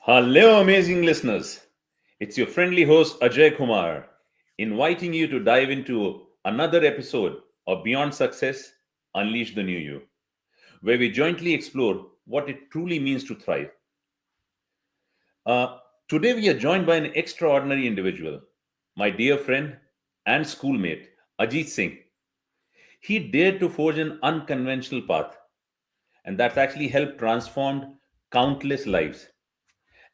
Hello, amazing listeners. It's your friendly host, Ajai Kumar, inviting you to dive into another episode of Beyond Success Unleash the New You, where we jointly explore what it truly means to thrive. Today, we are joined by an extraordinary individual, my dear friend and schoolmate, Ajeet Singh. He dared to forge an unconventional path, and that's actually helped transform countless lives.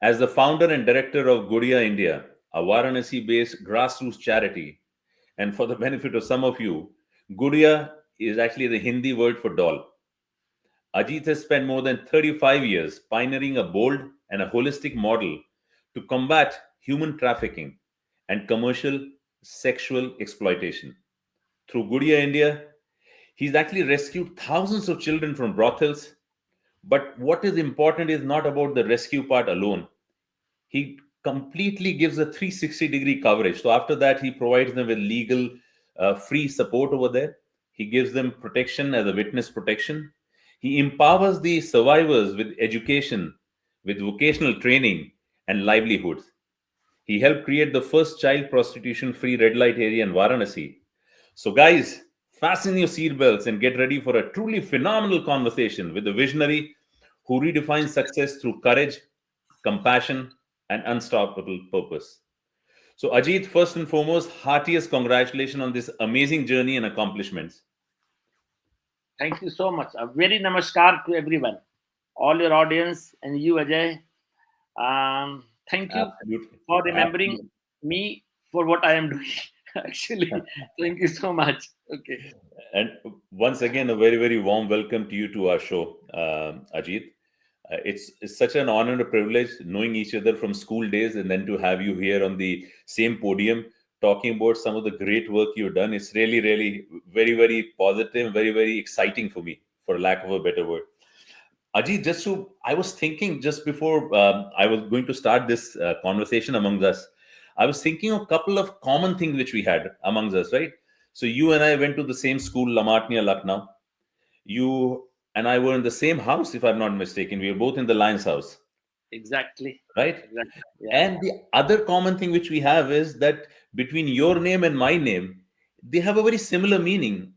As the founder and director of Gudiya India, a Varanasi based grassroots charity, and for the benefit of some of you, Gudiya is actually the Hindi word for doll. Ajit has spent more than 35 years pioneering a bold and a holistic model to combat human trafficking and commercial sexual exploitation. Through Gudiya India, he's actually rescued thousands of children from brothels. But what is important is not about the rescue part alone. He completely gives a 360-degree coverage. So after that, he provides them with legal free support over there. He gives them protection as a witness protection. He empowers the survivors with education, with vocational training and livelihoods. He helped create the first child prostitution free red light area in Varanasi. So, guys, fasten your seatbelts and get ready for a truly phenomenal conversation with a visionary who redefines success through courage, compassion, and unstoppable purpose. So, Ajit, first and foremost, heartiest congratulations on this amazing journey and accomplishments. Thank you so much. A very namaskar to everyone, all your audience, and you, Ajay. Thank you Absolutely. for remembering Absolutely. me for what I am doing. Actually, thank you so much. Okay. And once again, a very, very warm welcome to you to our show, Ajit. It's such an honor and a privilege knowing each other from school days and then to have you here on the same podium talking about some of the great work you've done. It's really, really very, very positive, very, very exciting for me, for lack of a better word. Ajit, I was thinking just before I was going to start this conversation amongst us, I was thinking of a couple of common things which we had amongst us, right? So you and I went to the same school, Lamat near Lucknow. You and I were in the same house, if I'm not mistaken. We were both in the Lions house, Exactly. right? Exactly. Yeah. And the other common thing which we have is that between your name and my name, they have a very similar meaning.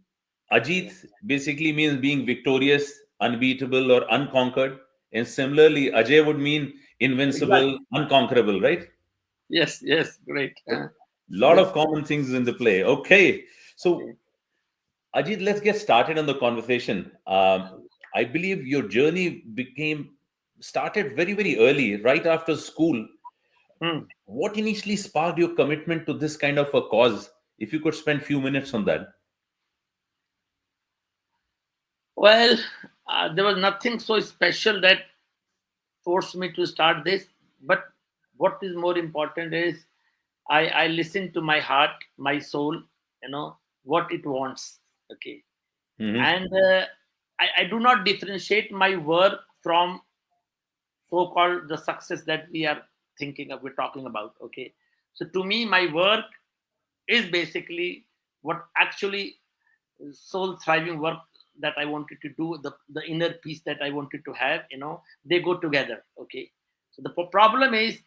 Ajit Yeah. basically means being victorious, unbeatable, or unconquered. And similarly, Ajay would mean invincible, Exactly. unconquerable, right? Yes. Yes. Great. A lot Yes. of common things in the play. Okay. So, Yes. Ajit, let's get started on the conversation. I believe your journey started very, very early, right after school. Hmm. What initially sparked your commitment to this kind of a cause? If you could spend few minutes on that. Well, there was nothing so special that forced me to start this. But what is more important is I listen to my heart, my soul, what it wants. Okay. Hmm. And I do not differentiate my work from so-called the success that we are thinking of, we're talking about. Okay. So to me, my work is basically what actually soul thriving work that I wanted to do, the inner peace that I wanted to have, they go together. Okay. So the problem is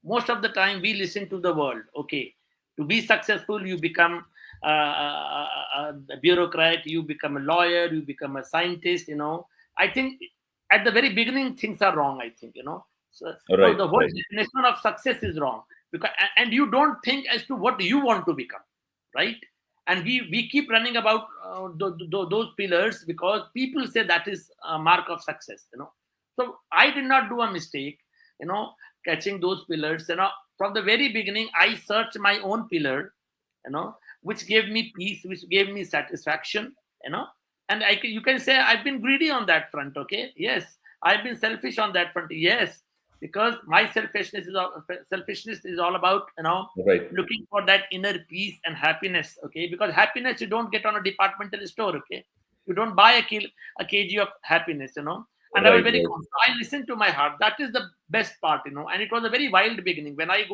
most of the time we listen to the world. Okay. To be successful, you become a bureaucrat, you become a lawyer, you become a scientist. I think at the very beginning things are wrong. I think so Right, the whole right, definition of success is wrong because and you don't think as to what you want to become, right? And we keep running about those pillars because people say that is a mark of success. So I did not do a mistake, you know catching those pillars. From the very beginning I searched my own pillar, which gave me peace, which gave me satisfaction. you know and you can say I've been greedy on that front. Okay, yes, I've been selfish on that front. Yes, because my selfishness is all about right, looking for that inner peace and happiness. Okay, because happiness you don't get on a departmental store. Okay, you don't buy a kg of happiness. And I was right, very right. conscious. I listened to my heart. That is the best part. And it was a very wild beginning when I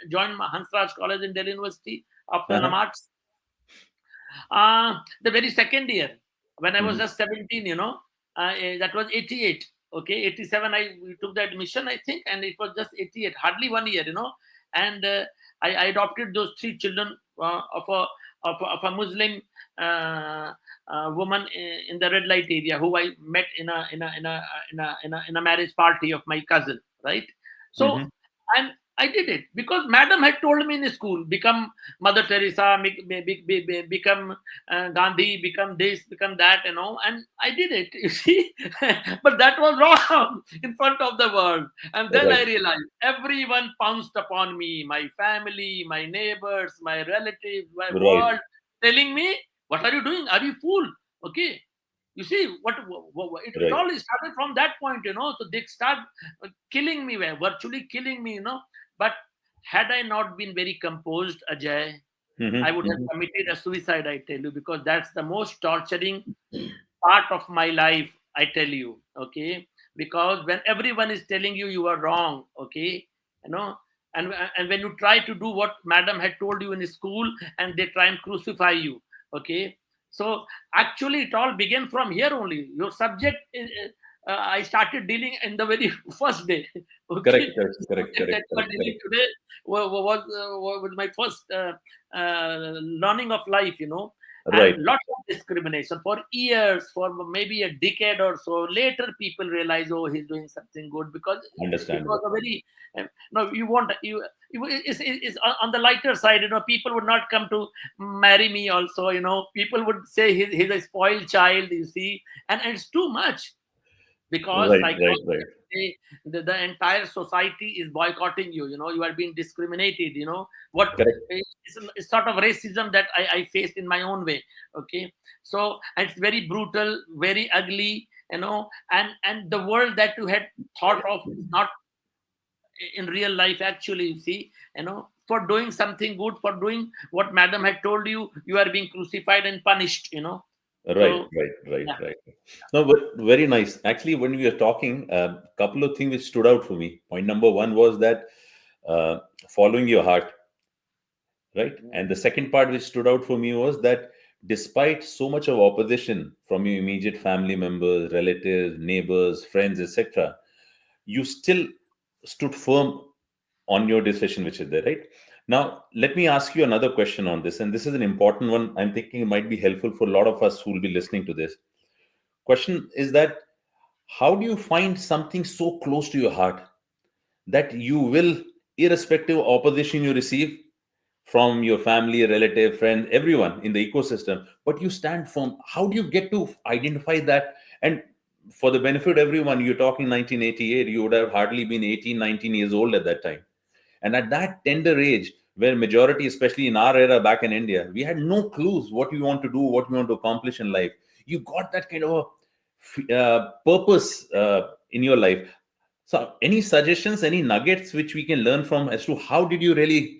joined my Hansraj College in Delhi University after Uh-huh. Namarts. The very second year, when I was Hmm. just 17, that was 88. Okay, 87 we took the admission, I think, and it was just 88, hardly 1 year, and I adopted those three children of a Muslim uh, woman in the red light area, who I met in a marriage party of my cousin, right? So, Hmm. and I did it because madam had told me in school, become Mother Teresa, become Gandhi, become this, become that, and I did it, you see. But that was wrong in front of the world. And then Right, I realized everyone pounced upon me, my family, my neighbors, my relatives, my right, world, telling me, what are you doing? Are you fool? Okay. You see, it right. all started from that point. So they start killing me, virtually killing me. But had I not been very composed, Ajay, I Hmm. would have Hmm. committed a suicide, I tell you, because that's the most torturing part of my life, I tell you. Okay, because when everyone is telling you you are wrong, okay, you know and when you try to do what madam had told you in school, and they try and crucify you, okay. So actually it all began from here only. Your subject I started dealing in the very first day. Okay, Correct, correct, the correct, subject that correct, you are correct, dealing correct. today was my first learning of life. And Right. lots of discrimination for years, for maybe a decade or so. Later, people realize, oh, he's doing something good, because it was Understandable. a very no. You want it's on the lighter side. People would not come to marry me. Also, people would say he's a spoiled child. You see, and it's too much, because Right, right, right. psychologically the entire society is boycotting you. You are being discriminated. What Correct. it's sort of racism that I faced in my own way. Okay, so, and it's very brutal, very ugly. And the world that you had thought of is not in real life, actually. You see, for doing something good, for doing what madam had told you, you are being crucified and punished. Right, So right, right, yeah. right. No, but very nice. Actually, when we were talking, a couple of things which stood out for me. Point number one was that uh, following your heart, right? And the second part which stood out for me was that despite so much of opposition from your immediate family members, relatives, neighbors, friends, etc., you still stood firm on your decision, which is there, right? Now, let me ask you another question on this, and this is an important one. I'm thinking it might be helpful for a lot of us who will be listening to this. Question is that how do you find something so close to your heart that you will, irrespective of opposition you receive from your family, relative, friend, everyone in the ecosystem, but you stand firm? How do you get to identify that? And for the benefit of everyone, you're talking 1988, you would have hardly been 18, 19 years old at that time. And at that tender age, where majority, especially in our era back in India, we had no clues what we want to do, what we want to accomplish in life. You got that kind of a purpose in your life. So, any suggestions, any nuggets which we can learn from as to how did you really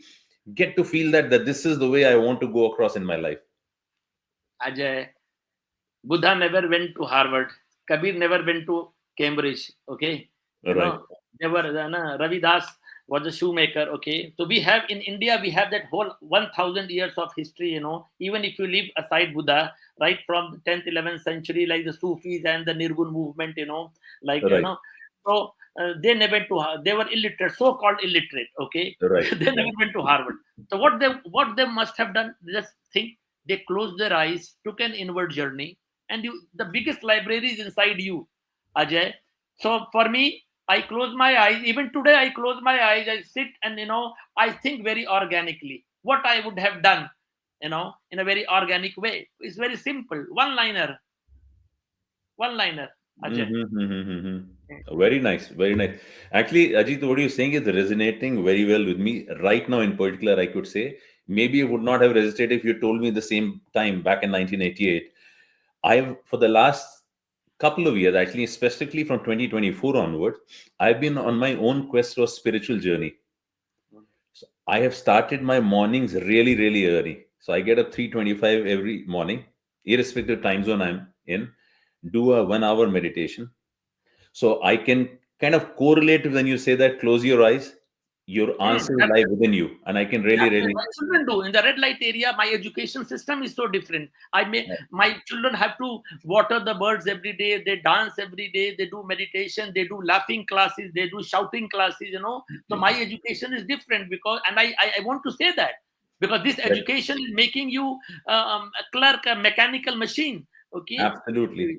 get to feel that this is the way I want to go across in my life? Ajay, Buddha never went to Harvard. Kabir never went to Cambridge. Okay, Right, they were Ravi Das was a shoemaker. Okay, so we have in India, we have that whole 1,000 years of history. Even if you leave aside Buddha, right from the 10th, 11th century, like the Sufis and the Nirgun movement. Like right, so they never went to they were illiterate, so-called illiterate. Okay, right, they never right, went to Harvard. So what they must have done, just think, they closed their eyes, took an inward journey, and the biggest library is inside you, Ajay. So for me, I close my eyes. Even today, I close my eyes. I sit and I think very organically. What I would have done, in a very organic way. It's very simple. One liner, Ajay. Very nice, very nice. Actually, Ajit, what you're saying is resonating very well with me right now. In particular, I could say maybe it would not have resonated if you told me the same time back in 1988. I've for the last couple of years, actually, specifically from 2024 onwards, I've been on my own quest for spiritual journey. So I have started my mornings really, really early. So I get up 3:25 every morning, irrespective time zone I'm in, do a 1 hour meditation. So I can kind of correlate when you say that close your eyes. your Mm, answers that, lie within you, and I can really, that's what really. my children do. In the red light area, my education system is so different. My children have to water the birds every day. They dance every day. They do meditation. They do laughing classes. They do shouting classes. So my education is different because, and I want to say that because this Correct. education is making you a clerk, a mechanical machine. Okay, Absolutely,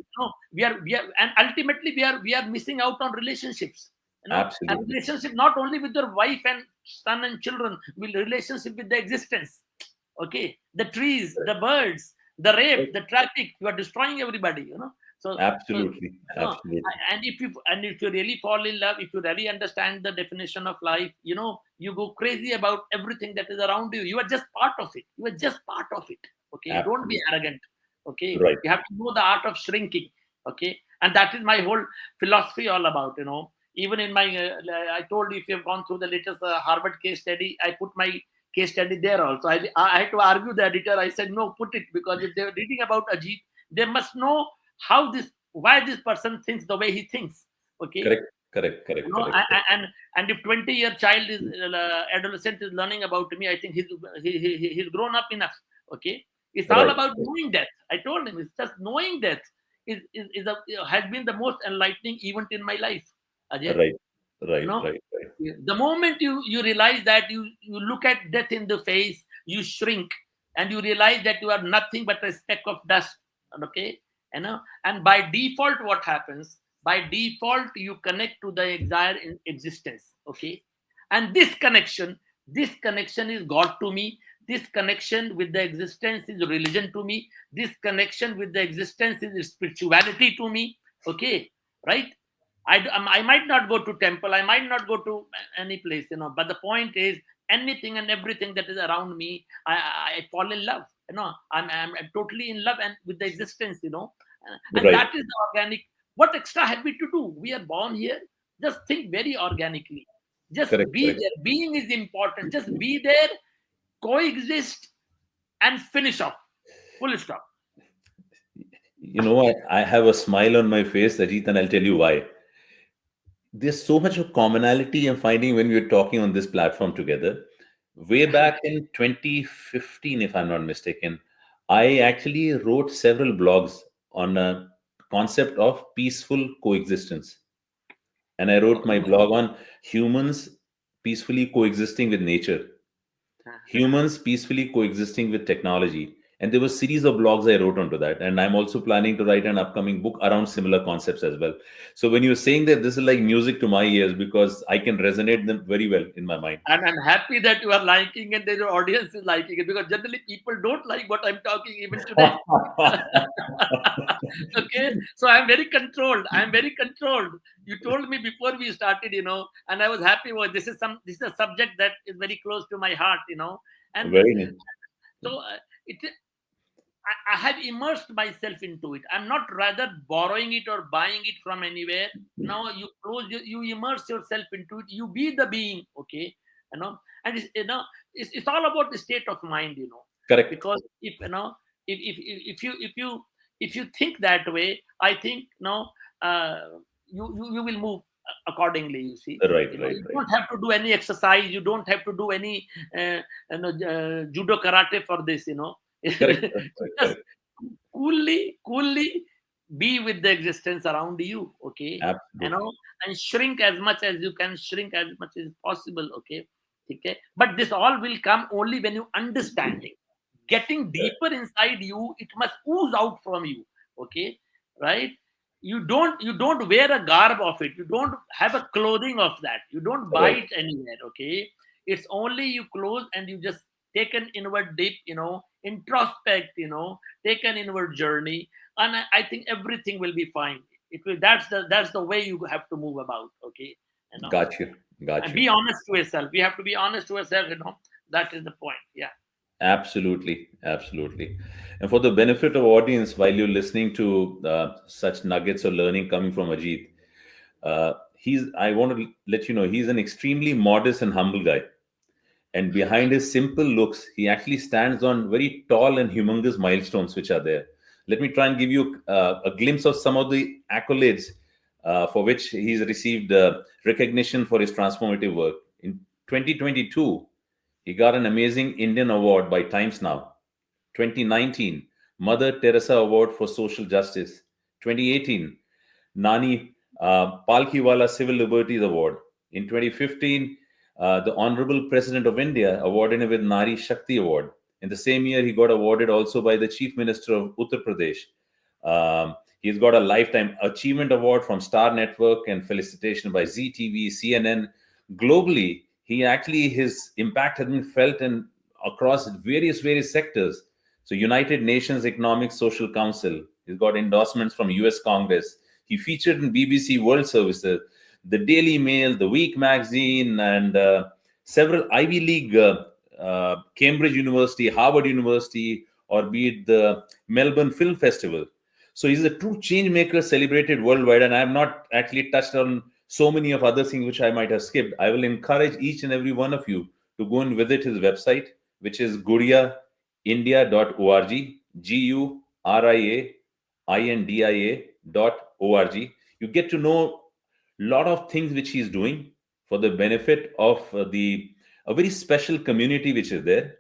we are, and ultimately we are missing out on relationships. A absolutely. relationship not only with your wife and son and children, will relationship with the existence. Okay, the trees, the birds, the rape, Correct. the traffic, you are destroying everybody. So Absolutely, absolutely. and if you really fall in love, if you really understand the definition of life, you go crazy about everything that is around you. You are just part of it. You are just part of it. Okay, don't be Absolutely. arrogant. Okay, Right. you have to know the art of shrinking. Okay, and that is my whole philosophy all about. Even in my I told you, if you have gone through the latest Harvard case study, I put my case study there also. I had to argue the editor. I said no, put it, because if they're reading about Ajeet, they must know why this person thinks the way he thinks. Okay, Correct. Correct. you Correct. know Correct. and if 20-year child is adolescent is learning about me, I think he's grown up enough. Okay, it's all Right. about knowing that. I told him it's just knowing that has been the most enlightening event in my life, Ajay. Right. you Right. know Right. Right. the moment you realize that you look at death in the face, you shrink, and you realize that you are nothing but a speck of dust. Okay, and by default, what happens? By default, you connect to the exile in existence. Okay, and this connection is God to me. This connection with the existence is religion to me. This connection with the existence is spirituality to me. Okay, right? I might not go to temple, I might not go to any place. But the point is, anything and everything that is around me, I fall in love. I'm totally in love and with the existence. And Right. that is the organic. What extra have we to do? We are born here. Just think very organically. Just Correct. be Correct. there. Being is important. Just be there, coexist, and finish off. Full stop. I have a smile on my face, Ajit, and I'll tell you why. There's so much of commonality I'm finding when we're talking on this platform together. Way back in 2015, if I'm not mistaken, I actually wrote several blogs on a concept of peaceful coexistence. And I wrote my Okay. blog on humans peacefully coexisting with nature, humans peacefully coexisting with technology. And there was series of blogs I wrote onto that, and I'm also planning to write an upcoming book around similar concepts as well. So when you're saying that, this is like music to my ears because I can resonate them very well in my mind. And I'm happy that you are liking and that your audience is liking it, because generally people don't like what I'm talking even today. Okay, so I'm very controlled. I'm very controlled. You told me before we started, and I was happy. Well, this is a subject that is very close to my heart. And Very nice. so it I have immersed myself into it. I'm not rather borrowing it or buying it from anywhere. Now you immerse yourself into it. You be the being, okay? You know, and it's all about the state of mind. Correct. Because if you think that way, I think uh, you will move accordingly. You see, Right, right, you right. don't have to do any exercise. You don't have to do any judo karate for this. Correct, correct, correct, Just correct. coolly be with the existence around you. Okay, you Absolutely. know and shrink as much as you can, shrink as much as possible. Okay, but this all will come only when you understanding, getting Correct. deeper inside you. It must ooze out from you. Okay, right? You don't wear a garb of it. You don't have a clothing of that. You don't buy Right. it anywhere. Okay, it's only you close and you just take an inward dip, introspect, take an inward journey, and I think everything will be fine. It will. That's the way you have to move about. Okay, you know, Got you. Got and you. be honest to yourself. We have to be honest to ourselves. That is the point. Yeah. Absolutely, absolutely. And for the benefit of audience, while you're listening to such nuggets of learning coming from Ajit, I want to let you know he's an extremely modest and humble guy. And behind his simple looks, he actually stands on very tall and humongous milestones which are there. Let me try and give you a glimpse of some of the accolades for which he's received recognition for his transformative work. In 2022, he got an amazing Indian award by Times Now. 2019, Mother Teresa Award for Social Justice. 2018, Nani Palkhiwala Civil Liberties Award. In 2015, the Honorable President of India awarded him with Nari Shakti Award. In the same year, he got awarded also by the Chief Minister of Uttar Pradesh. He's got a Lifetime Achievement Award from Star Network and felicitation by ZTV, CNN. Globally, his impact has been felt in across various sectors. So, United Nations Economic Social Council. He's got endorsements from U.S. Congress. He featured in BBC World Services, the Daily Mail, the Week magazine, and several Ivy League, Cambridge University, Harvard University, or be it the Melbourne Film Festival. So he's a true change maker celebrated worldwide. And I have not actually touched on so many of other things which I might have skipped. I will encourage each and every one of you to go and visit his website, which is guriaindia.org, guriaindia.org. You get to know a lot of things which he's doing for the benefit of the a very special community which is there,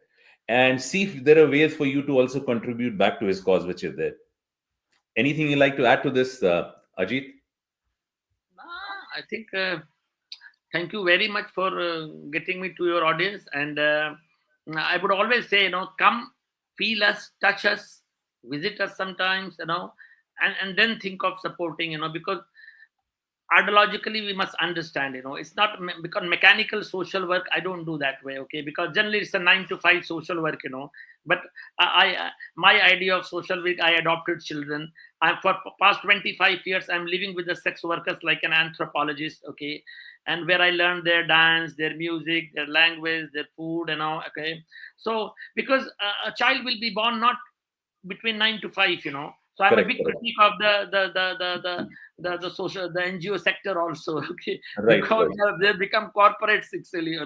and see if there are ways for you to also contribute back to his cause which is there. Anything you'd like to add to this, Ajit? I think thank you very much for getting me to your audience. And I would always say, come, feel us, touch us, visit us sometimes, and then think of supporting, because ideologically we must understand, it's not because mechanical social work. I don't do that way, okay, because generally it's a 9 to 5 social work, but my idea of social work, I adopted children. For past 25 years I'm living with the sex workers like an anthropologist, okay, and where I learned their dance, their music, their language, their food, okay. So because a child will be born not between 9 to 5, so I'm a Correct, big correct. critique of the social, the NGO sector also, okay, Right, because right. they become corporates actually,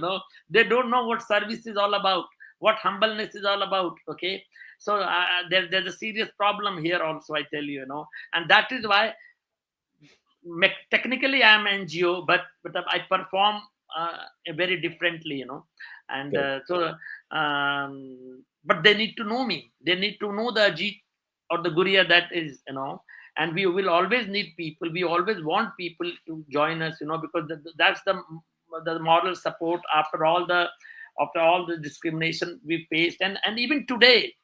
they don't know what service is all about, what humbleness is all about, okay. So there's a serious problem here also, I tell you, and that is why technically I am NGO, but I perform very differently, and Correct. but they need to know me. They need to know the Ajit or the Guria that is, and we will always need people. We always want people to join us, because that's the moral support after all the discrimination we faced, and even today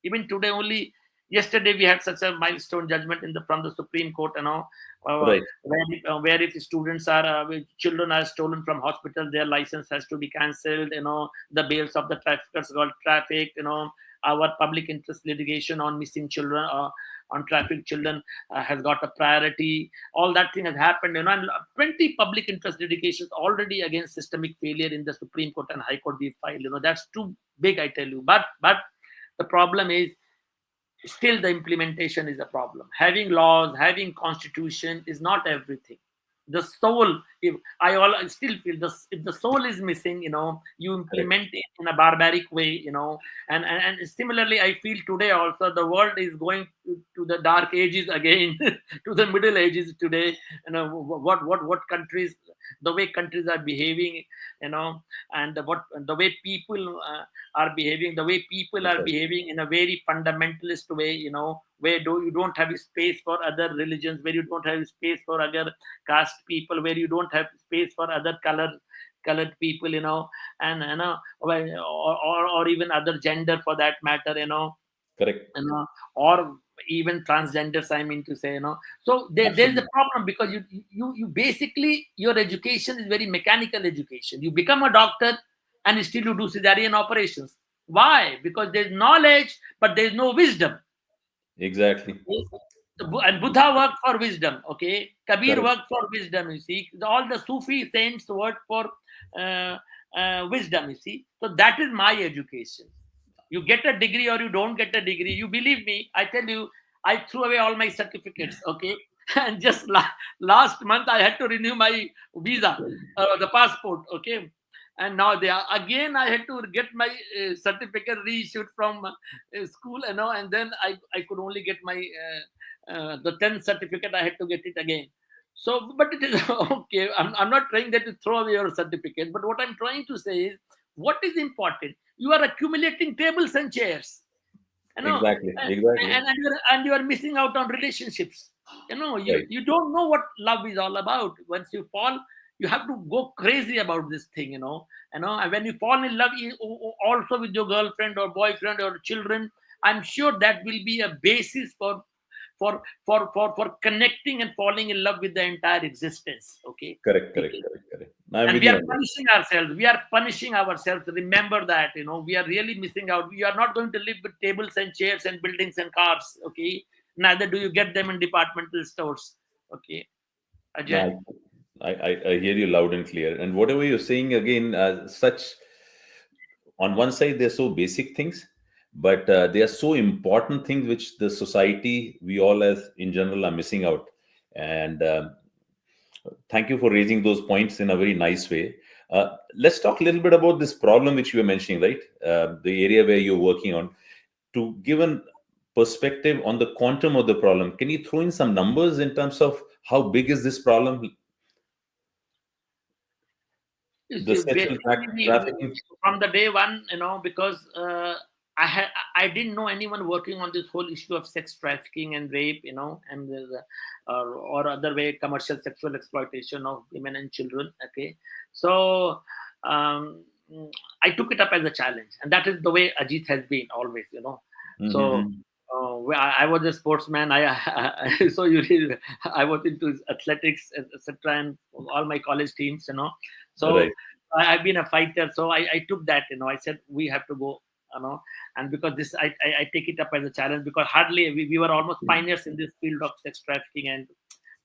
only. Yesterday we had such a milestone judgment from the Supreme Court, Right. where if students are children are stolen from hospitals, their license has to be cancelled, the bails of the traffickers got trafficked, our public interest litigation on missing children, on trafficked children, has got a priority. All that thing has happened, and 20 public interest litigations already against systemic failure in the Supreme Court and High Court we filed. That's too big, I tell you. But the problem is still the implementation is a problem. Having laws, having constitution is not everything. The soul, if I all still feel this, if the soul is missing, you Correct. implement it in a barbaric way, and similarly I feel today also the world is going to the dark ages again, to the middle ages today. What countries, the way countries are behaving, and the way people are behaving, the way people That's are right. behaving in a very fundamentalist way, where you don't have space for other religions, where you don't have space for other caste people, where you don't have space for other colored people, and or even other gender for that matter, Correct. or even transgenders, I mean to say, so there's a Absolutely. problem, because you basically your education is very mechanical education. You become a doctor and still you do cesarean operations. Why? Because there's knowledge but there's no wisdom. Exactly. And Buddha worked for wisdom, okay, Kabir Correct. worked for wisdom, you see, all the Sufi saints worked for uh, wisdom, you see. So that is my education. You get a degree or you don't get a degree, you believe me, I tell you, I threw away all my certificates, okay. And just last month I had to renew my visa, the passport, okay. And now they are again, I had to get my certificate reissued from school, and then I could only get my the 10th certificate, I had to get it again. So, but it is okay. I'm not trying that to throw away your certificate, but what I'm trying to say is what is important. You are accumulating tables and chairs, you know, Exactly, exactly. and you are missing out on relationships. Right. You don't know what love is all about. Once you fall, you have to go crazy about this thing. And when you fall in love, also with your girlfriend or boyfriend or children, I'm sure that will be a basis for connecting and falling in love with the entire existence. Okay. Correct, correct, Okay. correct, correct. I'm And with we you are on that. punishing ourselves. We are punishing ourselves. Remember that, we are really missing out. We are not going to live with tables and chairs and buildings and cars. Okay. Neither do you get them in departmental stores. Okay. No, Ajay. I hear you loud and clear. And whatever you're saying again, such on one side they're so basic things, but they are so important things which the society, we all as in general, are missing out. And thank you for raising those points in a very nice way. Let's talk a little bit about this problem which you were mentioning, right? The area where you're working on. To give an perspective on the quantum of the problem, can you throw in some numbers in terms of how big is this problem, You the see, sexual basically, trafficking? from the day one, because I didn't know anyone working on this whole issue of sex trafficking and rape, and or other way commercial sexual exploitation of women and children. Okay, so um, I took it up as a challenge, and that is the way Ajit has been always. So. Mm-hmm. I was a sportsman. So I was into athletics, etc., and all my college teams. So Right. I've been a fighter, so I took that. I said we have to go. And because this, I take it up as a challenge because hardly we were almost pioneers in this field of sex trafficking and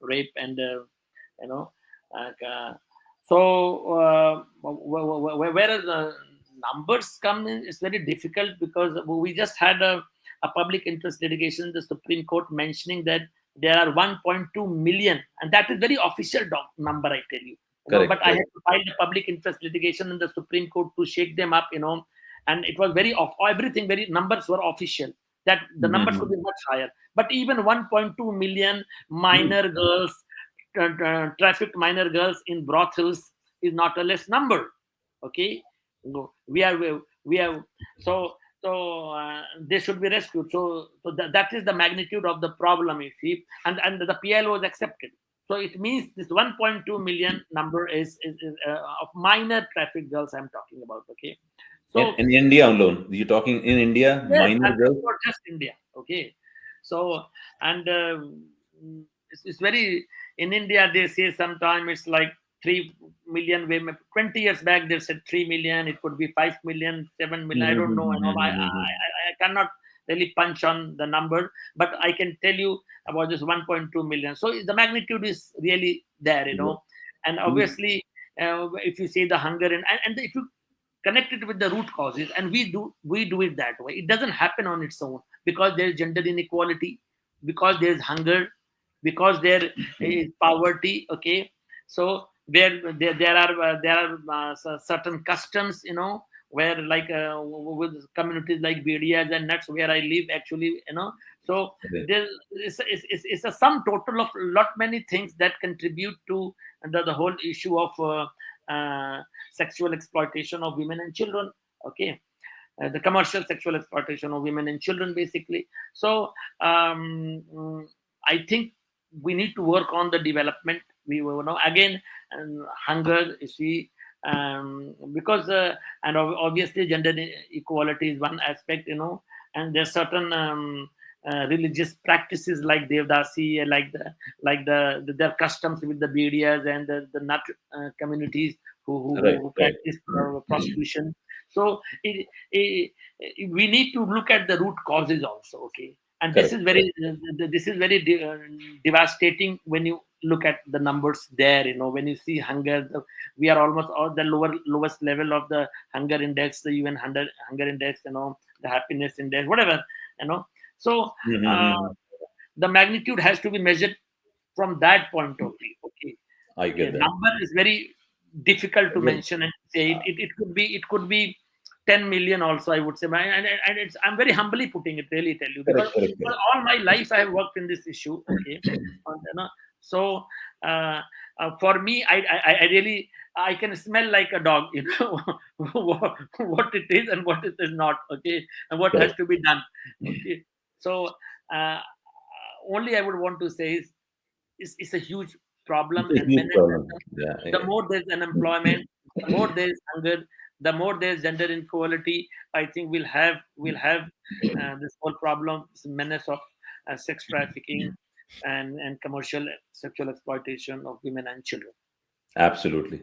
rape and you know. Uh, whereas the numbers come in, it's very difficult because we just had a public interest litigation in the Supreme Court mentioning that there are 1.2 million, and that is very official number. I tell you. But Correct, I had correct. to file the public interest litigation in the Supreme Court to shake them up, and it was very off. Everything very numbers were official. That the numbers could Mm-hmm. be much higher, but even 1.2 million minor girls, trafficked minor girls in brothels is not a less number. Okay, we have so they should be rescued. So that is the magnitude of the problem, you see, and the PLO was accepted. So it means this 1.2 million number is of minor trafficked girls I'm talking about. Okay, so In India alone, you're talking in India, yes, minor I'm girls. talking about just India. Okay, so and it's very in India. They say sometime it's like 3 million women. 20 years back, they said 3 million. It could be 5 million, 7 million. I don't know. I cannot really punch on the number, but I can tell you about this 1.2 million. So the magnitude is really there, and obviously, if you say the hunger and if you connect it with the root causes, and we do it that way. It doesn't happen on its own because there is gender inequality, because there is hunger, because there is poverty. Okay, so there are certain customs, where like with communities like Bedias, and that's where I live actually. So there it's a sum total of lot many things that contribute to the whole issue of sexual exploitation of women and children. Okay, the commercial sexual exploitation of women and children, basically. So I think we need to work on the development. We will know again, hunger. You see, because and obviously gender equality is one aspect, and there's certain religious practices like Devdasi, their customs with the Bedias and the Nat communities Right, who right. practice prostitution. So we need to look at the root causes also. Okay, and this Correct, is correct. very devastating when you look at the numbers there. When you see hunger, we are almost at the lowest level of the hunger index, the UN hunger index, the happiness index, whatever, you know. So uh, Mm-hmm. the magnitude has to be measured from that point of view. Okay, I a get that. number is very difficult to Again, mention and say it could be 10 million also, I would say. And it's, I'm very humbly putting it, really tell you, because correct, correct, correct. all my life I have worked in this issue. Okay, and, So uh, for me, I really, I can smell like a dog, what it is and what it is not, okay, and what has Correct. to be done, okay. So uh, only I would want to say is, it's a huge It's problem, a and huge many, problem. Yeah. the more there's unemployment, the more there's hunger, the more there's gender inequality. I think we'll have this whole problem, this menace of sex trafficking and commercial sexual exploitation of women and children. Absolutely.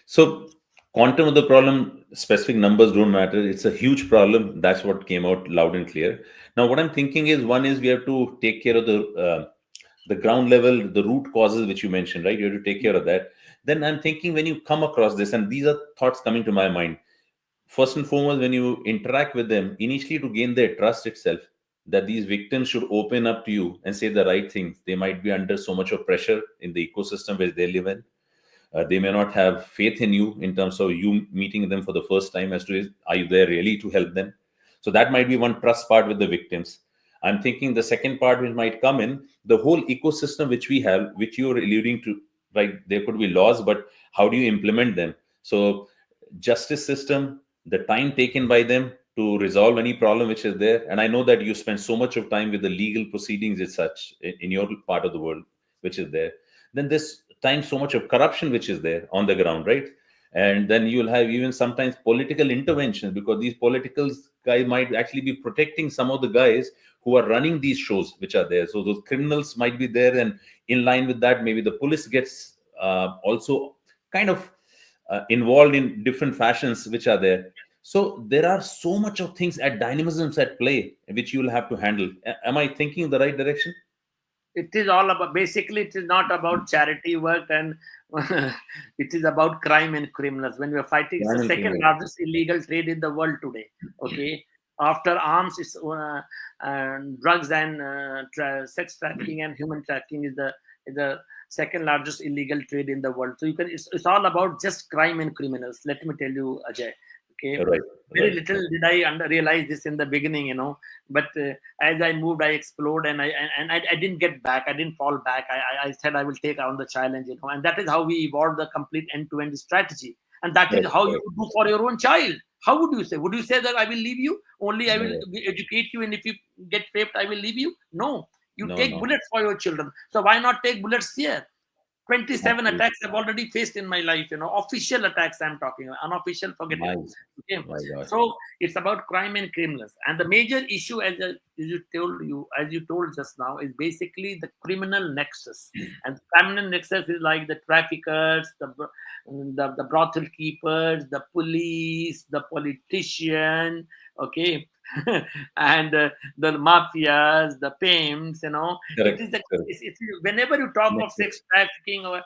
So, quantum of the problem, specific numbers don't matter. It's a huge problem. That's what came out loud and clear. Now, what I'm thinking is, one is we have to take care of the ground level, the root causes which you mentioned, right? You have to take care of that. Then I'm thinking, when you come across this, and these are thoughts coming to my mind. First and foremost, when you interact with them, initially to gain their trust itself, that these victims should open up to you and say the right things. They might be under so much of pressure in the ecosystem which they live in. They may not have faith in you in terms of you meeting them for the first time as to are you there really to help them. So that might be one trust part with the victims. I'm thinking the second part which might come in the whole ecosystem which we have, which you're alluding to, right? There could be laws, but how do you implement them? So justice system, the time taken by them to resolve any problem which is there. And I know that you spend so much of time with the legal proceedings as such in your part of the world which is there. Then this time so much of corruption which is there on the ground, right? And then you'll have even sometimes political interventions, because these political guys might actually be protecting some of the guys who are running these shows which are there. So those criminals might be there, and in line with that, maybe the police gets also kind of involved in different fashions which are there. So there are so much of things at dynamisms at play which you will have to handle. Am I thinking in the right direction? It is all about, basically it is not about charity work, and it is about crime and criminals. When we are fighting, it's the Crime and second criminal. largest illegal trade in the world today, okay. After arms, it's drugs and sex trafficking and human trafficking is the second largest illegal trade in the world. So you can, it's all about just crime and criminals, let me tell you, Ajay, okay. Right, Very right, little right. did I realize this in the beginning, but as I moved, I explored, and I didn't get back. I didn't fall back. I said I will take on the challenge, and that is how we evolved the complete end-to-end strategy. And that is Correct, how you correct. do for your own child. How would you say? Would you say that I will leave you? Only I will No, educate you, and if you get raped, I will leave you? No. You no, take no. bullets for your children. So why not take bullets here? 27 Absolutely. attacks I've already faced in my life, official attacks I'm talking about, unofficial, forget it. My, Okay. my God. So it's about crime and criminals. And the major issue, as you told just now, is basically the criminal nexus. And the criminal nexus is like the traffickers, the brothel keepers, the police, the politician, okay, and the mafias, the pimps, it Correct, is the correct. it's, whenever you talk of Nexus. sex trafficking or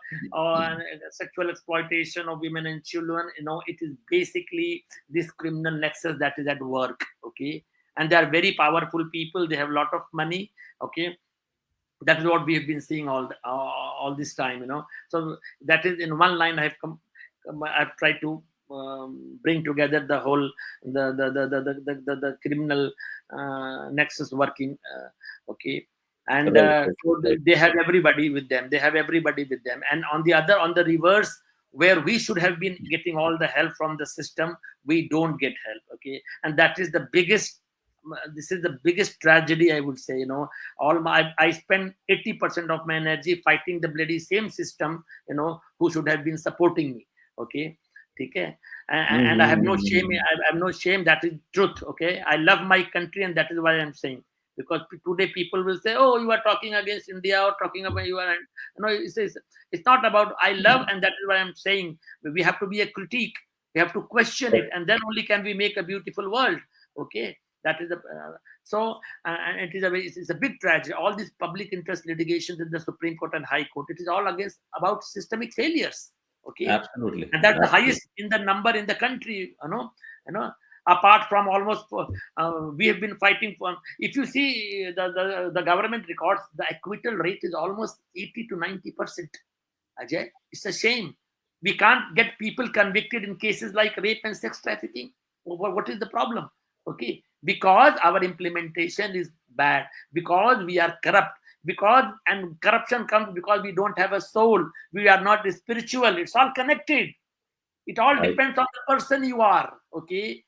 sexual exploitation of women and children, it is basically this criminal nexus that is at work, okay. And they are very powerful people, they have a lot of money, okay. That is what we have been seeing all this time, so that is in one line. I've tried to bring together the whole, the criminal nexus working, okay. And Right, right, so right. they have everybody with them, and on the reverse, where we should have been getting all the help from the system, we don't get help, okay. And that is the biggest, this is the biggest tragedy, I would say. I spend 80% of my energy fighting the bloody same system, who should have been supporting me, okay. Okay. And I have no shame. Mm-hmm. I have no shame. That is truth. Okay. I love my country, and that is why I'm saying. Because today people will say, "Oh, you are talking against India, or talking about you are." It's not about I love, and that is why I'm saying we have to be a critique. We have to question it, and then only can we make a beautiful world. Okay. That is the and it is it's a big tragedy. All these public interest litigations in the Supreme Court and High Court, it is all against about systemic failures. Okay. Absolutely, And that's the absolutely. highest in the number in the country, you know apart from almost we have been fighting for. If you see the government records, the acquittal rate is almost 80 to 90%. Ajay, it's a shame. We can't get people convicted in cases like rape and sex trafficking. What is the problem? Okay, because our implementation is bad, because we are corrupt, because, and corruption comes because we don't have a soul, we are not spiritual. It's all connected. It all I depends on the person you are. Okay,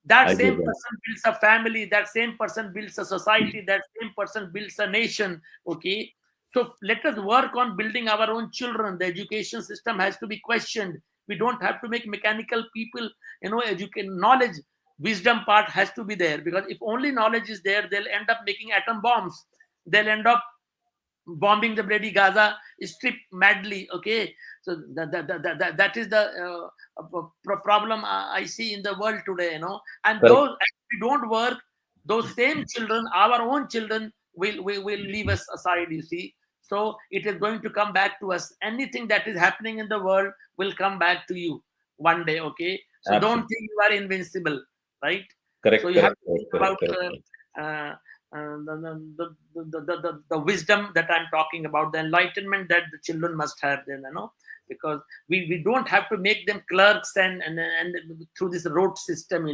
that I same get that. person builds a family, that same person builds a society, that same person builds a nation. Okay, so let us work on building our own children. The education system has to be questioned. We don't have to make mechanical people, educate. Knowledge, wisdom part has to be there, because if only knowledge is there, they'll end up making atom bombs. They'll end up bombing the bloody Gaza Strip madly. Okay, so that is the problem I see in the world today. And Correct. those, if we don't work, those same children, our own children, will leave us aside. You see, so it is going to come back to us. Anything that is happening in the world will come back to you one day. Okay, so don't Absolutely. think you are invincible, right? So Correct. you have Correct. to Correct. think Correct. about Correct. uh, the wisdom that I'm talking about, the enlightenment that the children must have. Then, because we don't have to make them clerks and through this rote system.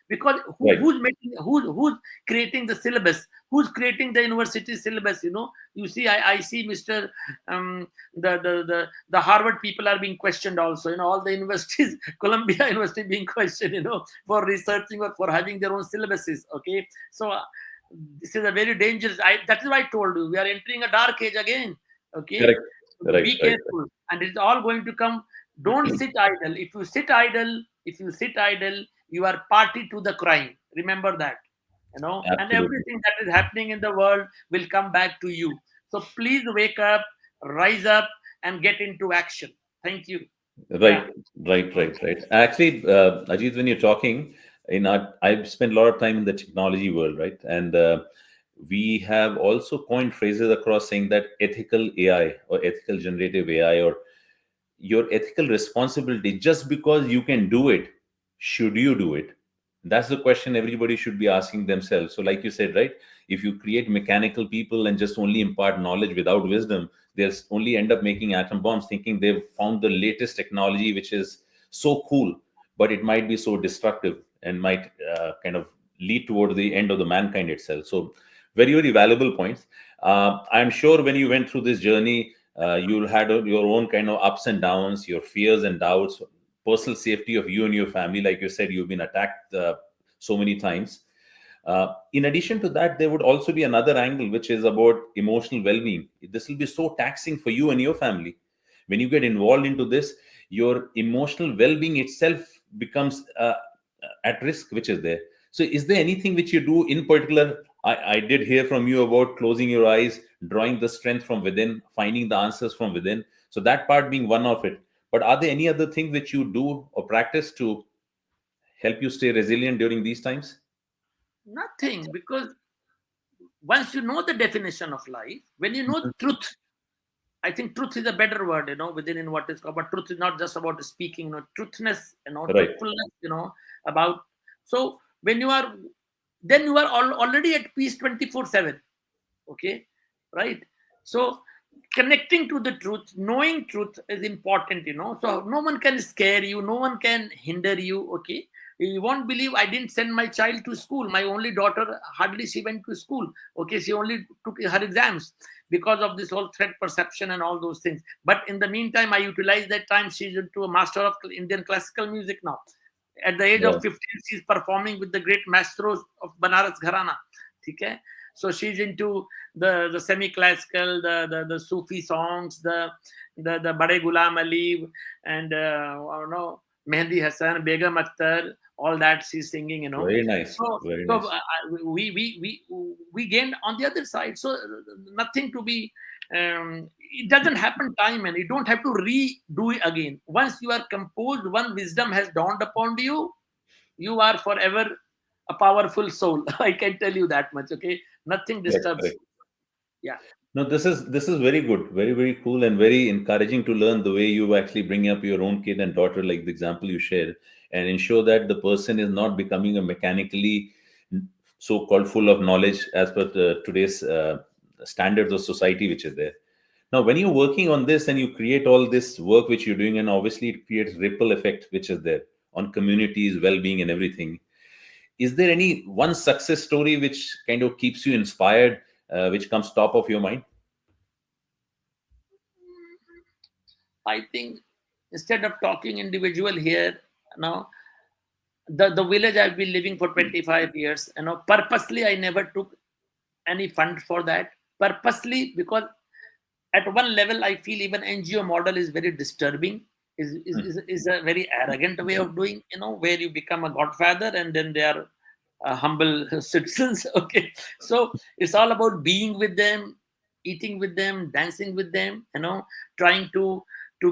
Because Right. who's making, who's creating the syllabus, who's creating the university syllabus. You see, I see Mr. The Harvard people are being questioned also. All the universities, Columbia University being questioned, for researching or for having their own syllabuses. Okay, so this is a very dangerous. That is why I told you we are entering a dark age again. Okay, Correct. so Right. be Right. careful, and it's all going to come. Don't sit idle. If you sit idle, you are party to the crime. Remember that. And Absolutely. everything that is happening in the world will come back to you. So please wake up, rise up, and get into action. Thank you. Yeah. Right, right, right, right. Actually, Ajit, when you're talking, I've spent a lot of time in the technology world, right? And we have also coined phrases across saying that ethical AI or ethical generative AI or your ethical responsibility. Just because you can do it, should you do it? That's the question everybody should be asking themselves. So like you said, right, if you create mechanical people and just only impart knowledge without wisdom, they'll only end up making atom bombs thinking they've found the latest technology which is so cool, but it might be so destructive and might kind of lead toward the end of the mankind itself. So very, very valuable points. I'm sure when you went through this journey, you'll had your own kind of ups and downs, your fears and doubts, personal safety of you and your family. Like you said, you've been attacked so many times. In addition to that, there would also be another angle, which is about emotional well-being. This will be so taxing for you and your family. When you get involved into this, your emotional well-being itself becomes at risk, which is there. So is there anything which you do in particular? I did hear from you about closing your eyes, drawing the strength from within, finding the answers from within. So that part being one of it. But are there any other things which you do or practice to help you stay resilient during these times? Nothing, because once you know the definition of life, when you know Mhm. truth, I think truth is a better word, within in what is called. But truth is not just about speaking, truthness, Right. truthfulness, about. So when you are, then you are already at peace 24/7. Okay, right? So connecting to the truth, knowing truth is important. So no one can scare you, no one can hinder you. Okay, you won't believe, I didn't send my child to school. My only daughter, hardly she went to school. Okay, she only took her exams because of this whole threat perception and all those things. But in the meantime, I utilized that time. She's into a master of Indian classical music now. At the age of Right. 15, she's performing with the great maestros of Banaras Gharana. Okay, so she's into the semi-classical, the Sufi songs, the Bade Ghulam Ali, and I don't know, Mehdi Hassan, Begum Akhtar, all that she's singing. Very nice. So Very so nice. we gained on the other side. So nothing to be. It doesn't happen time, and you don't have to redo it again. Once you are composed, one wisdom has dawned upon you. You are forever a powerful soul. I can tell you that much. Okay, nothing Correct. disturbs Correct. you. Yeah. No, this is very good, very, very cool, and very encouraging to learn the way you actually bring up your own kid and daughter, like the example you shared, and ensure that the person is not becoming a mechanically so-called full of knowledge as per today's standards of society, which is there. Now, when you're working on this and you create all this work which you're doing, and obviously it creates ripple effect, which is there on communities, well-being, and everything. Is there any one success story which kind of keeps you inspired? which comes top of your mind? I think instead of talking individual here, now the village I've been living for 25 years, purposely I never took any fund for that. Purposely, because at one level I feel even NGO model is very disturbing. Is a very arrogant way of doing, where you become a godfather and then they are humble citizens. Okay, so it's all about being with them, eating with them, dancing with them, trying to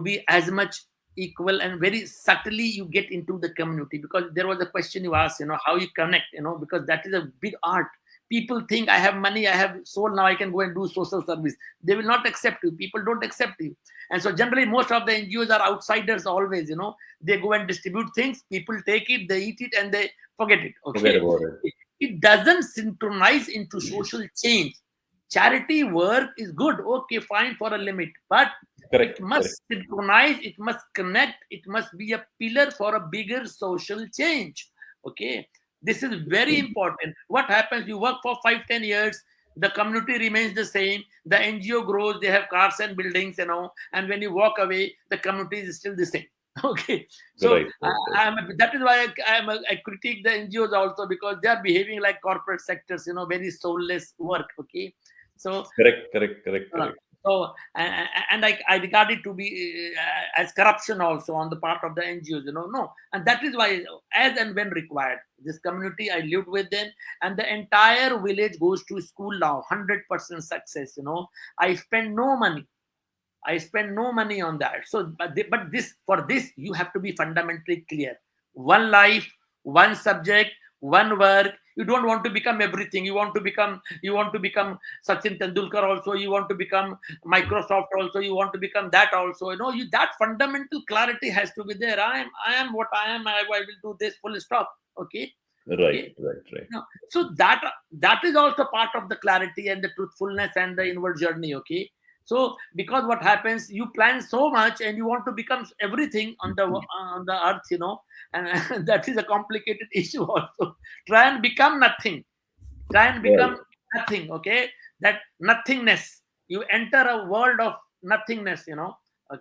be as much equal, and very subtly you get into the community, because there was a question you asked, how you connect, because that is a big art. People think I have money, I have soul, now I can go and do social service. They will not accept you. People don't accept you. And so generally most of the NGOs are outsiders always. They go and distribute things, people take it, they eat it, and they forget it. Forget Okay, about it. it doesn't synchronize into social change. Charity work is good, okay, fine, for a limit, but it Correct, correct. must synchronize, it must connect, it must be a pillar for a bigger social change. Okay, this is very important. What happens, you work for 5-10 years, the community remains the same, the NGO grows, they have cars and buildings, and when you walk away, the community is still the same. Okay, so Right, right, right. that is why I critique the NGOs also, because they are behaving like corporate sectors, very soulless work. Okay, so Correct, correct, correct, uh, correct. so and I regard it to be as corruption also on the part of the NGOs. No, and that is why, as and when required, this community I lived with them, and the entire village goes to school now, 100% success. I spend no money. I spend no money on that. So, but this, for this, you have to be fundamentally clear. One life, one subject, one work. You don't want to become everything. You want to become Sachin Tendulkar also. You want to become Microsoft also. You want to become that also. That fundamental clarity has to be there. I am what I am. I will do this. Full stop. Okay. Right, Okay. right, right. No. So that is also part of the clarity and the truthfulness and the inward journey. Okay. So because what happens, you plan so much and you want to become everything on the earth, and that is a complicated issue also. Try and become nothing. Try and Right. become nothing. Okay, that nothingness. You enter a world of nothingness. Okay,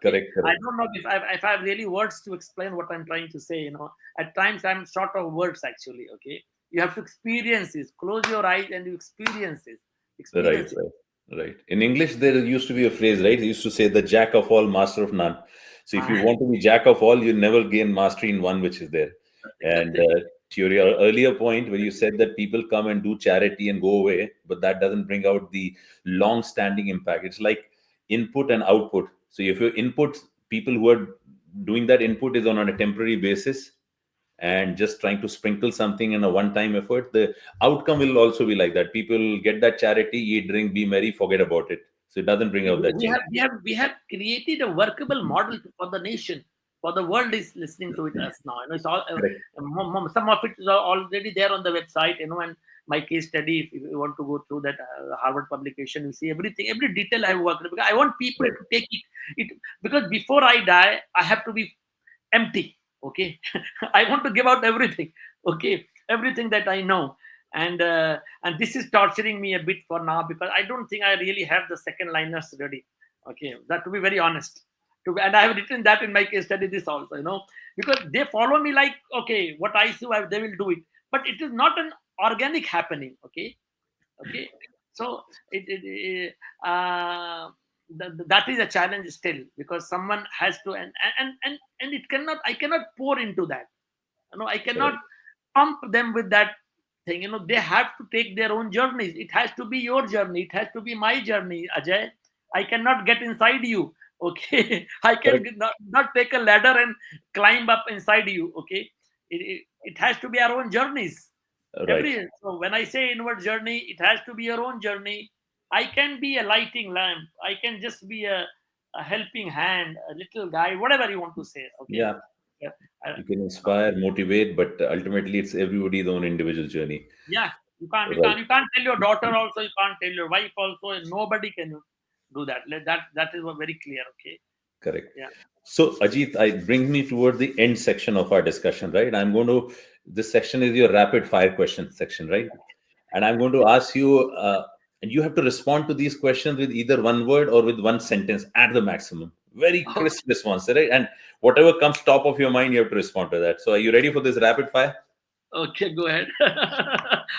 Correct, I correct. don't know if I have really words to explain what I'm trying to say. At times I'm short of words actually. Okay, you have to experience this. Close your eyes and you experience it. Right, Experience it. right, right. In English, there used to be a phrase, right? They used to say the jack of all, master of none. So if you Ah, want to be jack of all, you never gain mastery in one which is there. And exactly. to your earlier point, where you said that people come and do charity and go away, but that doesn't bring out the long-standing impact. It's like input and output. So if your input, people who are doing that input is on a temporary basis, and just trying to sprinkle something in a one-time effort, the outcome will also be like that. People get that charity, eat, drink, be merry, forget about it. So it doesn't bring we out that we change. have we have we have created a workable model for the nation, for the world is listening to it us now. It's all Correct. some of it is already there on the website. And my case study, if you want to go through that Harvard publication, you see everything, every detail I have worked, because I want people Right. to take it, because before I die I have to be empty. Okay, I want to give out everything. Okay, everything that I know. And this is torturing me a bit for now, because I don't think I really have the second liners ready. Okay, that, to be very honest, and I have written that in my case study, this also, because they follow me like, okay, what I see, they will do it, but it is not an organic happening. Okay. Okay, so that is a challenge still, because someone has to, and it cannot, I cannot pour into that. I cannot Correct. pump them with that thing. They have to take their own journeys. It has to be your journey, it has to be my journey, Ajay. I cannot get inside you. Okay, I can Correct. not take a ladder and climb up inside you. Okay, it has to be our own journeys. Right. So when I say inward journey, it has to be your own journey. I can be a lighting lamp, I can just be a helping hand, a little guy, whatever you want to say. Okay. Yeah. Yeah. Uh, You can inspire, motivate, but ultimately it's everybody's own individual journey. yeah, you can't you Right. can't you can't tell your daughter also, you can't tell your wife also, and nobody can do that. That is very clear. Okay. Correct. Yeah. So, Ajit, I bring me toward the end section of our discussion, right? This section is your rapid fire question section, right? And I'm going to ask you And you have to respond to these questions with either one word or with one sentence at the maximum. Very Okay, crisp response, right? And whatever comes top of your mind, you have to respond to that. So, are you ready for this rapid fire? okay, go ahead.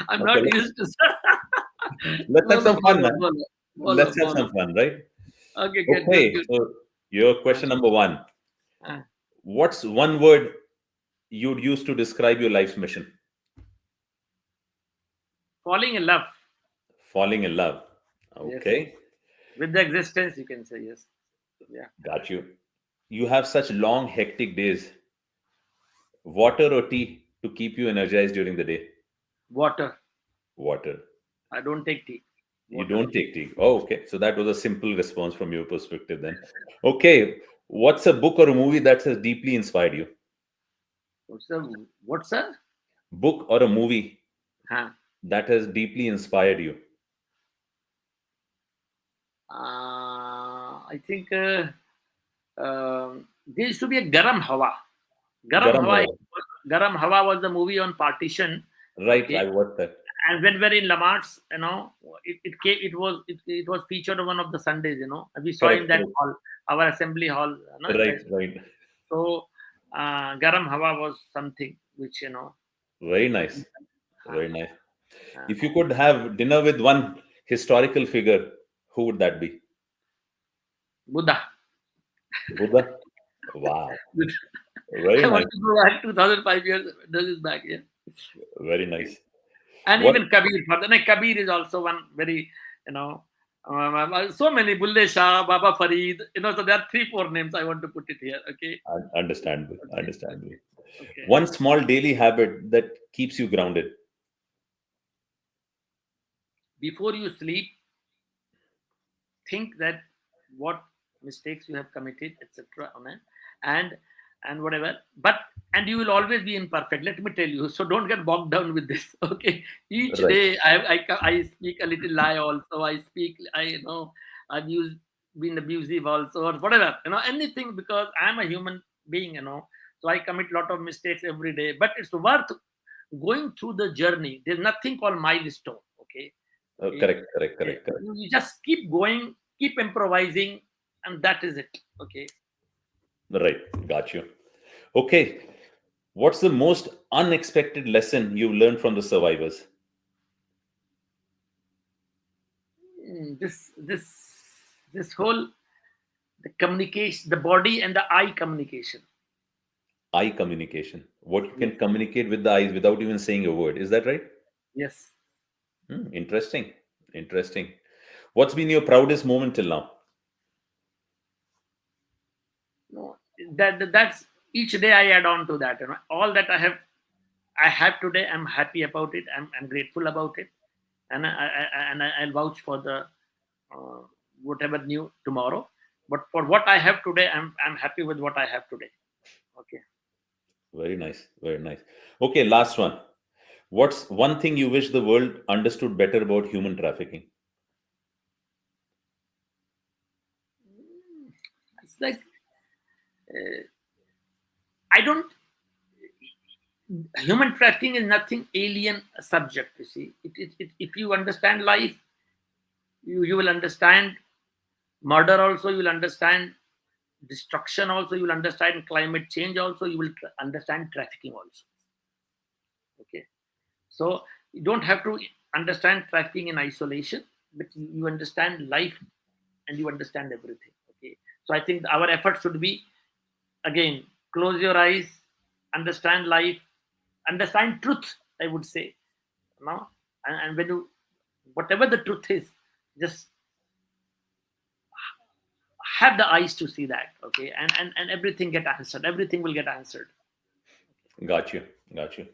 I'm Okay, not used to. let's have Bolo, some fun, bolo, man. bolo, bolo, Let's have bolo. some fun, right? Okay, good, good, Okay, good. so your Uh, question number one. uh, What's one word you'd use to describe your life's mission? falling in love. Falling in love. Yes. Okay, With the existence, you can say yes. Yeah. got you. You have such long, hectic days. Water or tea to keep you energized during the day? Water. Water. I don't take tea. You Water. don't take tea. Oh, okay. So that was a simple response from your perspective then. Okay. What's a book or a movie that has deeply inspired you? What's the Book or a movie huh? that has deeply inspired you? I think there used to be a Garam Hawa. Garam Garam Hawa. Hawa. Garam Hawa was the movie on partition. Right. Okay. I watched that. And when we're in Lamart's, it came. It was featured on one of the Sundays. And we saw in Correct. that Correct. hall, our assembly hall. Right. Right. So Garam Hawa was something which Very nice. uh, Very nice. uh, If you could have dinner with one historical figure, who would that be? Buddha. Buddha? Wow. Very I want nice. to go back 2005 years. This is back, yeah. Very nice. And What? even Kabir. Further, like Kabir is also one very, you know, so many Bulle Shah, Baba Farid. So there are three, four names I want to put it here. Okay. Understandable. Okay. Understandable. Okay. One small daily habit that keeps you grounded. Before you sleep, think that what mistakes you have committed, etc. And and whatever. But and you will always be imperfect. Let me tell you. So don't get bogged down with this. Okay. Each Right. day I speak a little lie also. I speak. I've used been abusive also or whatever. Anything because I'm a human being. So I commit a lot of mistakes every day. But it's worth going through the journey. There's nothing called milestone. Okay. Okay. Correct. Correct. Correct. Correct. You just keep going, keep improvising, and that is it. Okay. Right. Got you. Okay. What's the most unexpected lesson you've learned from the survivors? This whole the communication, the body and the eye communication. Eye communication. What you Yes. can communicate with the eyes without even saying a word. Is that right? Yes. Interesting. Interesting. What's been your proudest moment till now? No, that's each day I add on to that. All that I have today. I'm happy about it. I'm grateful about it, and I'll vouch for the uh, whatever new tomorrow. But for what I have today, I'm happy with what I have today. Okay. Very nice. Very nice. Okay. Last one. What's one thing you wish the world understood better about human trafficking? It's like I don't. Human trafficking is nothing alien subject. You see, if you understand life, you will understand murder. Also, you will understand destruction. Also, you will understand climate change. Also, you will understand trafficking. Also, okay. So you don't have to understand trafficking in isolation, but you understand life and you understand everything. Okay. So I think our effort should be again close your eyes, understand life, understand truth. I would say, no, and when you whatever the truth is, just have the eyes to see that. Okay, and everything get answered. Everything will get answered. Got you. Got you.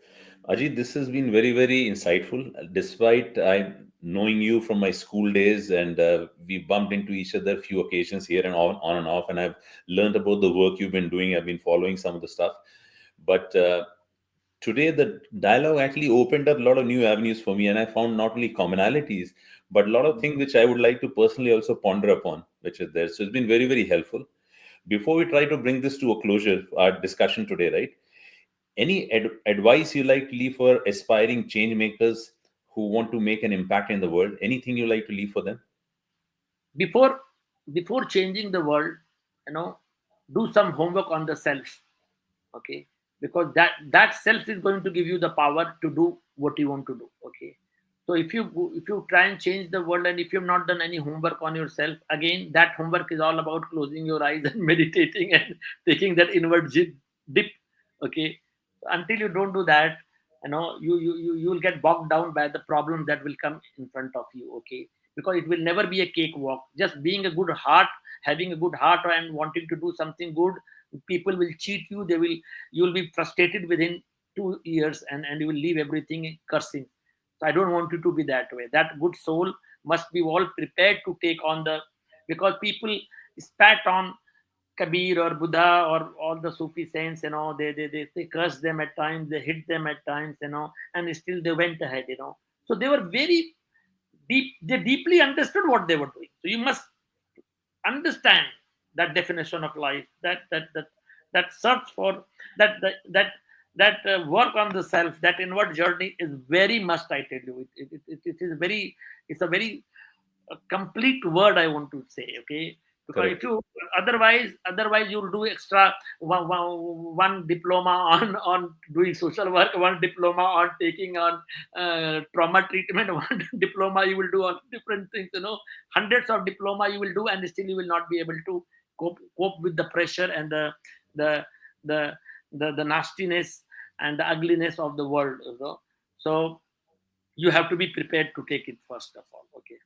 Ajit, this has been very, very insightful. Despite I knowing you from my school days, and we bumped into each other a few occasions here and on and off, and I've learned about the work you've been doing. I've been following some of the stuff. But today, the dialogue actually opened up a lot of new avenues for me, and I found not only commonalities, but a lot of things which I would like to personally also ponder upon, which is there. So it's been very, very helpful. Before we try to bring this to a closure, our discussion today, right? Any advice you like to leave for aspiring change makers who want to make an impact in the world? Anything you like to leave for them? before before changing the world, you know, do some homework on the self. Okay, because that self is going to give you the power to do what you want to do. Okay, so if you try and change the world, and if you've not done any homework on yourself, again that homework is all about closing your eyes and meditating and taking that inward dip. Okay, until you don't do that, you know, you will get bogged down by the problems that will come in front of you. Okay, because it will never be a cakewalk. Just being a good heart, having a good heart and wanting to do something good, people will cheat you. They will, you will be frustrated within 2 years, and you will leave everything cursing. So I don't want you to be that way. That good soul must be all prepared to take on the, because people spat on Kabir or Buddha or all the Sufi saints, you know, they cursed them at times, they hit them at times, you know, and still they went ahead, you know. So they were very deep, they deeply understood what they were doing. So you must understand that definition of life, that search for that work on the self, that inward journey is very must. I tell you, it is very, it's a very complete word I want to say. Okay, because if Correct. you, otherwise you'll do extra one diploma on doing social work, one diploma on taking on trauma treatment, one diploma you will do on different things, you know, hundreds of diploma you will do, and still you will not be able to cope with the pressure and the the the nastiness and the ugliness of the world, you know. So you have to be prepared to take it first of all. Okay.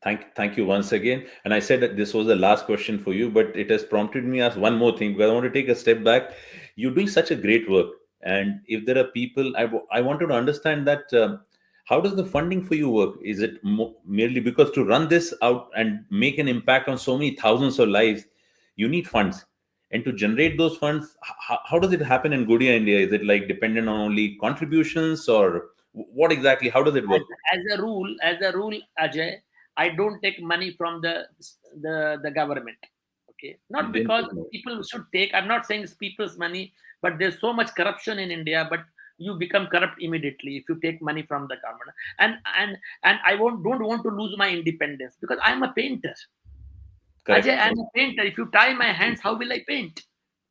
I, thank you once again. And I said that this was the last question for you, but it has prompted me to ask one more thing because I want to take a step back. You're doing such a great work, and if there are people, I wanted to understand that how does the funding for you work? Is it merely because to run this out and make an impact on so many thousands of lives, you need funds, and to generate those funds, how does it happen in Goodia, India? Is it like dependent on only contributions, or what exactly? How does it as, work? as a rule, Ajay, I don't take money from the government. Okay, You not didn't because take note. people should take. I'm not saying it's people's money, but there's so much corruption in India. But you become corrupt immediately if you take money from the government. And I don't want to lose my independence because I'm a painter. Ajay, Correct. I'm a painter. If you tie my hands, how will I paint?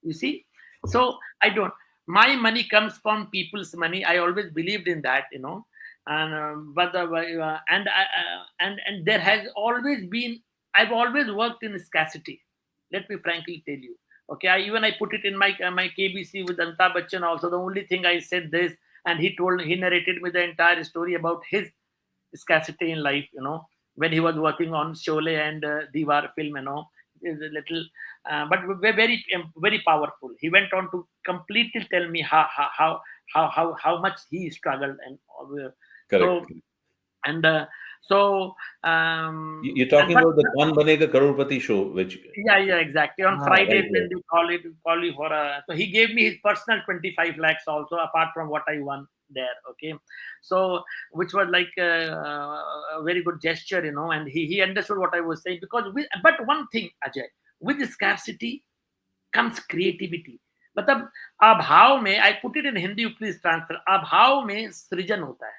You see? So I don't. My money comes from people's money. I always believed in that, you know. But the and there has always been. I've always worked in scarcity. Let me frankly tell you. Okay, I put it in my KBC with Amitabh Bachchan also. The only thing I said this, and he narrated me the entire story about his scarcity in life, you know, when he was working on Sholay and Diwar film, you know, is a little, but very very powerful. He went on to completely tell me how much he struggled and so Correct. and so You're and talking but about the Kaun Banega Crorepati show, which yeah, exactly. On right, Fridays when right. they call you for a, so he gave me his personal 25 lakhs also apart from what I won there. Okay, so which was like a very good gesture, you know, and he understood what I was saying because but one thing, Ajay, with scarcity comes creativity. मतलब अभाव में, I put it in Hindi, you please transfer. अभाव में सृजन होता है.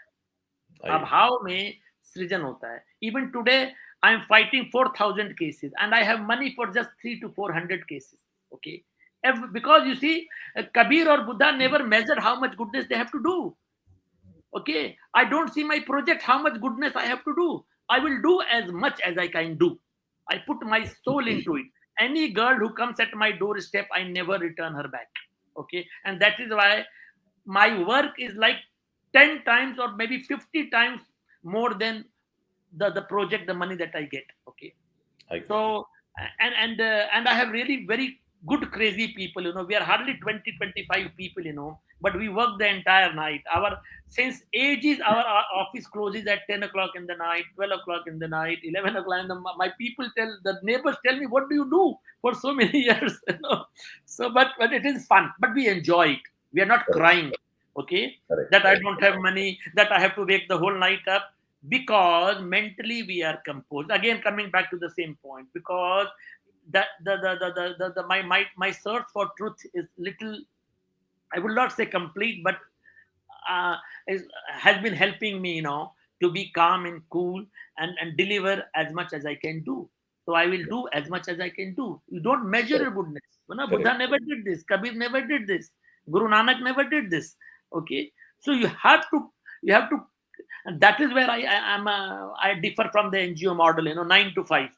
I अभाव में सृजन होता है. Even today I am fighting 4,000 cases and I have money for just 3 to 400 cases. Okay, because you see, Kabir or Buddha never measured how much goodness they have to do. Okay, I don't see my project how much goodness I have to do. I will do as much as I can do. I put my soul into it. Any girl who comes at my doorstep, I never return her back. Okay, and that is why my work is like 10 times or maybe 50 times more than the project, the money that I get. Okay, I so and I have really very good crazy people, you know. We are hardly 20-25 people, you know, but we work the entire night. Our, since ages, our office closes at 10 o'clock in the night, 12 o'clock in the night, 11 o'clock in the, my people tell, the neighbors tell me, what do you do for so many years, you know? So but it is fun, but we enjoy it. We are not correct, crying. Okay, correct, that I correct. don't have money, that I have to wake the whole night up, because mentally we are composed. Again, coming back to the same point, because that my search for truth is little, I would not say complete, but is, has been helping me, to be calm and cool, and deliver as much as I can do. So I will do as much as I can do. You don't measure your Correct. goodness. Buddha Correct. never did this. Kabir never did this. Guru Nanak never did this. Okay, so you have to, and that is where I differ from the NGO model. 9 to 5.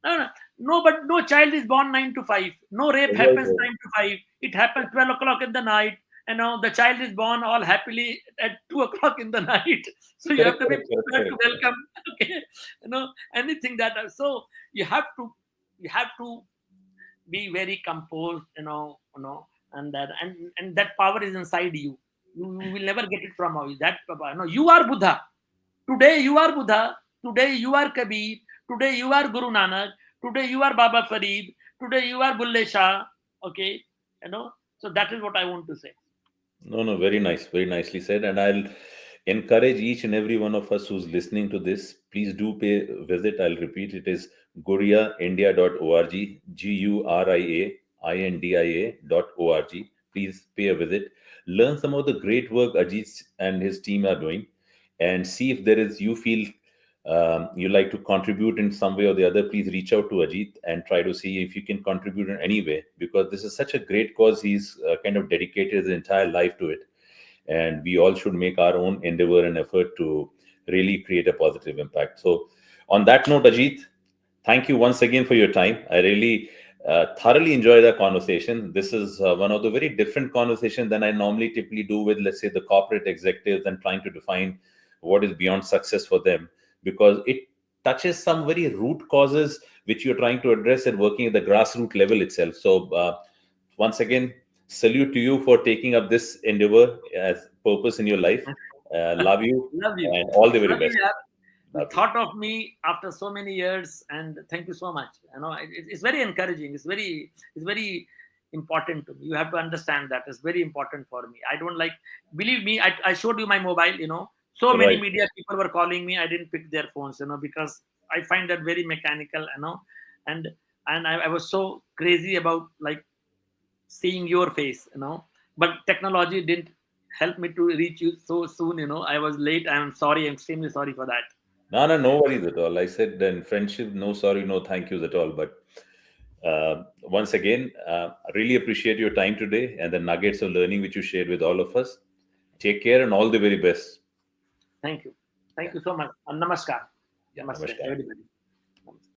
No, no, no, but no child is born 9 to 5. No rape Right, happens right. 9 to 5. It happens 12 o'clock in the night. The child is born all happily at 2 o'clock in the night. So you have Correct, to be correct, correct, prepared to correct, correct. welcome. Okay, anything that. So you have to you have to be very composed. And that power is inside you. You will never get it from out. That power. No, you are Buddha. Today you are Buddha. Today you are Kabir. Today you are Guru Nanak. Today you are Baba Farid. Today you are Bulle Shah. Okay, So that is what I want to say. No, no, very nice, very nicely said. And I'll encourage each and every one of us who's listening to this, please do pay a visit. I'll repeat, it is guriaindia.org, guriaindia.org. Please pay a visit. Learn some of the great work Ajit and his team are doing, and see if there is, you feel you like to contribute in some way or the other. Please reach out to Ajit and try to see if you can contribute in any way, because this is such a great cause. He's kind of dedicated his entire life to it, and we all should make our own endeavor and effort to really create a positive impact. So, on that note, Ajit, thank you once again for your time. I really thoroughly enjoy the conversation. This is one of the very different conversations than I normally typically do with, let's say, the corporate executives and trying to define what is beyond success for them, because it touches some very root causes which you're trying to address and working at the grassroots level itself. So, once again, salute to you for taking up this endeavor as purpose in your life. Love you Love you. and all the very Love you, best. yeah. You Love you. thought of me after so many years, and thank you so much. It's very encouraging. It's very important to me. You have to understand that it's very important for me. I don't like. Believe me, I showed you my mobile. So many Right. media people were calling me. I didn't pick their phones. Because I find that very mechanical. And I was so crazy about like seeing your face. But technology didn't help me to reach you so soon. I was late. I'm sorry. I'm extremely sorry for that. No, no, no worries at all. I said then friendship, no sorry, no thank yous at all. But once again, I really appreciate your time today and the nuggets of learning which you shared with all of us. Take care and all the very best. Thank you. Yeah, Thank you so much. Namaskar. yeah, Namaste, namaskar. everybody. Namaste.